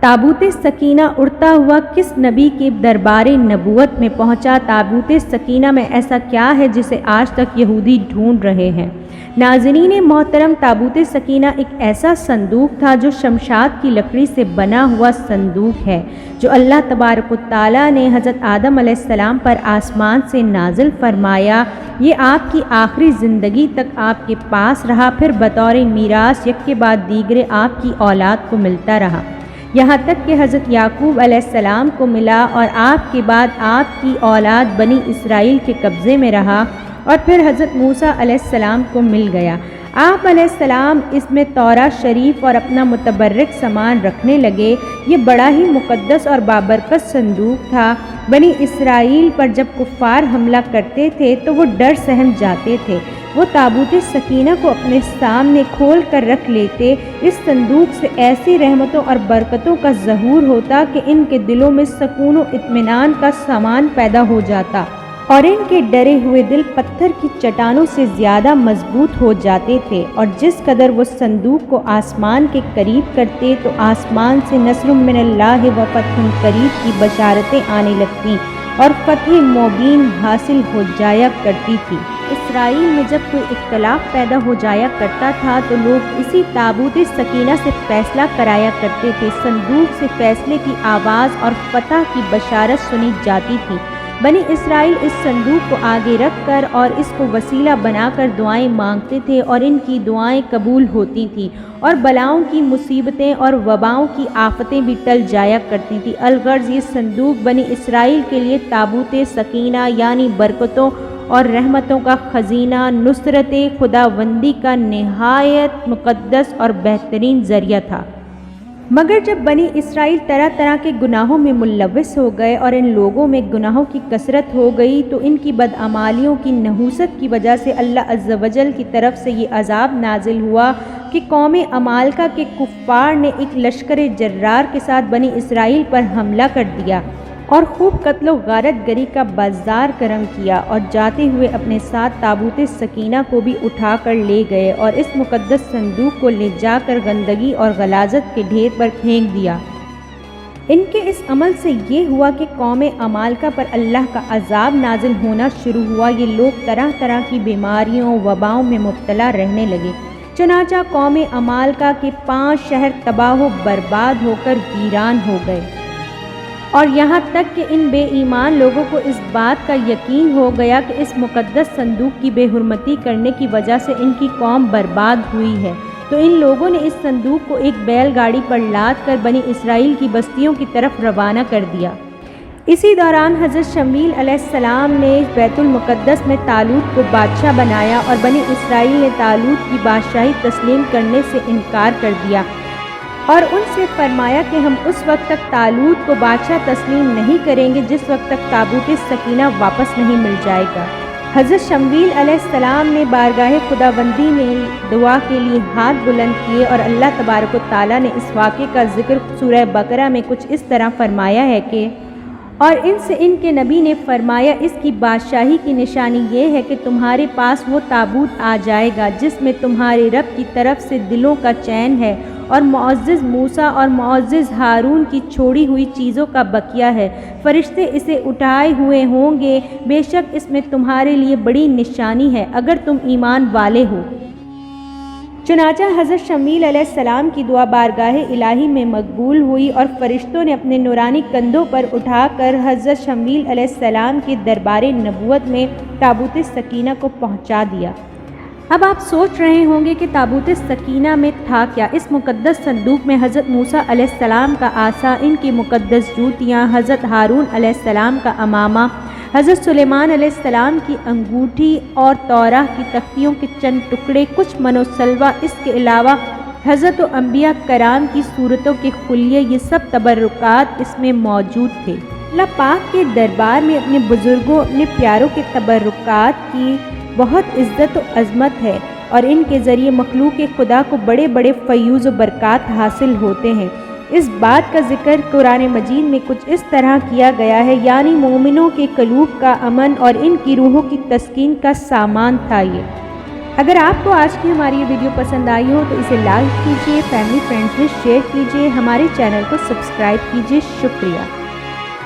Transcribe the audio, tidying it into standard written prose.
تابوت سکینہ اڑتا ہوا کس نبی کے دربار نبوت میں پہنچا؟ تابوت سکینہ میں ایسا کیا ہے جسے آج تک یہودی ڈھونڈ رہے ہیں؟ ناظرین محترم، تابوت سکینہ ایک ایسا صندوق تھا جو شمشاد کی لکڑی سے بنا ہوا صندوق ہے، جو اللہ تبارک و تعالیٰ نے حضرت آدم علیہ السلام پر آسمان سے نازل فرمایا۔ یہ آپ کی آخری زندگی تک آپ کے پاس رہا، پھر بطور میراث یک کے بعد دیگر آپ کی اولاد کو ملتا رہا، یہاں تک کہ حضرت یعقوب علیہ السلام کو ملا اور آپ کے بعد آپ کی اولاد بنی اسرائیل کے قبضے میں رہا، اور پھر حضرت موسیٰ علیہ السلام کو مل گیا۔ آپ علیہ السلام اس میں تورات شریف اور اپنا متبرک سامان رکھنے لگے۔ یہ بڑا ہی مقدس اور بابرکت صندوق تھا۔ بنی اسرائیل پر جب کفار حملہ کرتے تھے تو وہ ڈر سہم جاتے تھے، وہ تابوت سکینہ کو اپنے سامنے کھول کر رکھ لیتے۔ اس صندوق سے ایسی رحمتوں اور برکتوں کا ظہور ہوتا کہ ان کے دلوں میں سکون و اطمینان کا سامان پیدا ہو جاتا، اور ان کے ڈرے ہوئے دل پتھر کی چٹانوں سے زیادہ مضبوط ہو جاتے تھے۔ اور جس قدر وہ صندوق کو آسمان کے قریب کرتے تو آسمان سے نصر من اللہ و فتح قریب کی بشارتیں آنے لگتیں اور فتح مبین حاصل ہو جایا کرتی تھی۔ اسرائیل میں جب کوئی اختلاف پیدا ہو جایا کرتا تھا تو لوگ اسی تابوت سکینہ سے فیصلہ کرایا کرتے تھے۔ صندوق سے فیصلے کی آواز اور فتح کی بشارت سنی جاتی تھی۔ بنی اسرائیل اس صندوق کو آگے رکھ کر اور اس کو وسیلہ بنا کر دعائیں مانگتے تھے، اور ان کی دعائیں قبول ہوتی تھیں، اور بلاؤں کی مصیبتیں اور وباؤں کی آفتیں بھی ٹل جایا کرتی تھیں۔ الغرض یہ صندوق بنی اسرائیل کے لیے تابوت سکینہ یعنی برکتوں اور رحمتوں کا خزینہ، نصرت خداوندی کا نہایت مقدس اور بہترین ذریعہ تھا۔ مگر جب بنی اسرائیل طرح طرح کے گناہوں میں ملوث ہو گئے اور ان لوگوں میں گناہوں کی کثرت ہو گئی تو ان کی بدعمالیوں کی نحوست کی وجہ سے اللہ عز و جل کی طرف سے یہ عذاب نازل ہوا کہ قوم عمالقہ کے کفار نے ایک لشکر جرار کے ساتھ بنی اسرائیل پر حملہ کر دیا اور خوب قتل و غارت گری کا بازار کرم کیا، اور جاتے ہوئے اپنے ساتھ تابوت سکینہ کو بھی اٹھا کر لے گئے اور اس مقدس صندوق کو لے جا کر گندگی اور غلاظت کے ڈھیر پر پھینک دیا۔ ان کے اس عمل سے یہ ہوا کہ قوم عمالقہ پر اللہ کا عذاب نازل ہونا شروع ہوا۔ یہ لوگ طرح طرح کی بیماریوں وباؤں میں مبتلا رہنے لگے۔ چنانچہ قوم عمالقہ کے 5 شہر تباہ و برباد ہو کر ویران ہو گئے، اور یہاں تک کہ ان بے ایمان لوگوں کو اس بات کا یقین ہو گیا کہ اس مقدس صندوق کی بے حرمتی کرنے کی وجہ سے ان کی قوم برباد ہوئی ہے، تو ان لوگوں نے اس صندوق کو ایک بیل گاڑی پر لاد کر بنی اسرائیل کی بستیوں کی طرف روانہ کر دیا۔ اسی دوران حضرت شمویل علیہ السلام نے بیت المقدس میں طالوت کو بادشاہ بنایا، اور بنی اسرائیل نے طالوت کی بادشاہی تسلیم کرنے سے انکار کر دیا اور ان سے فرمایا کہ ہم اس وقت تک طالوت کو بادشاہ تسلیم نہیں کریں گے جس وقت تک تابوت سکینہ واپس نہیں مل جائے گا۔ حضرت شمویل علیہ السلام نے بارگاہ خداوندی میں دعا کے لیے ہاتھ بلند کیے، اور اللہ تبارک و تعالیٰ نے اس واقعے کا ذکر سورہ بقرہ میں کچھ اس طرح فرمایا ہے کہ اور ان سے ان کے نبی نے فرمایا، اس کی بادشاہی کی نشانی یہ ہے کہ تمہارے پاس وہ تابوت آ جائے گا جس میں تمہارے رب کی طرف سے دلوں کا چین ہے، اور معزز موسیٰ اور معزز ہارون کی چھوڑی ہوئی چیزوں کا بقیہ ہے۔ فرشتے اسے اٹھائے ہوئے ہوں گے، بے شک اس میں تمہارے لیے بڑی نشانی ہے اگر تم ایمان والے ہو۔ چنانچہ حضرت شمویل علیہ السلام کی دعا بارگاہ الہی میں مقبول ہوئی، اور فرشتوں نے اپنے نورانی کندھوں پر اٹھا کر حضرت شمویل علیہ السلام کے دربار نبوت میں تابوت سکینہ کو پہنچا دیا۔ اب آپ سوچ رہے ہوں گے کہ تابوت سکینہ میں تھا کیا؟ اس مقدس صندوق میں حضرت موسیٰ علیہ السلام کا عصا، ان کی مقدس جوتیاں، حضرت ہارون علیہ السلام کا عمامہ، حضرت سلیمان علیہ السلام کی انگوٹھی اور توراہ کی تختیوں کے چند ٹکڑے، کچھ من و سلوہ، اس کے علاوہ حضرت و انبیاء کرام کی صورتوں کے خلیے، یہ سب تبرکات اس میں موجود تھے۔ اللہ پاک کے دربار میں اپنے بزرگوں، اپنے پیاروں کے تبرکات کی بہت عزت و عظمت ہے، اور ان کے ذریعے مخلوق خدا کو بڑے بڑے فیوز و برکات حاصل ہوتے ہیں۔ اس بات کا ذکر قرآن مجید میں کچھ اس طرح کیا گیا ہے، یعنی مومنوں کے قلوب کا امن اور ان کی روحوں کی تسکین کا سامان تھا یہ۔ اگر آپ کو آج کی ہماری یہ ویڈیو پسند آئی ہو تو اسے لائک کیجیے، فیملی فرینڈز میں شیئر کیجیے، ہمارے چینل کو سبسکرائب کیجیے۔ شکریہ۔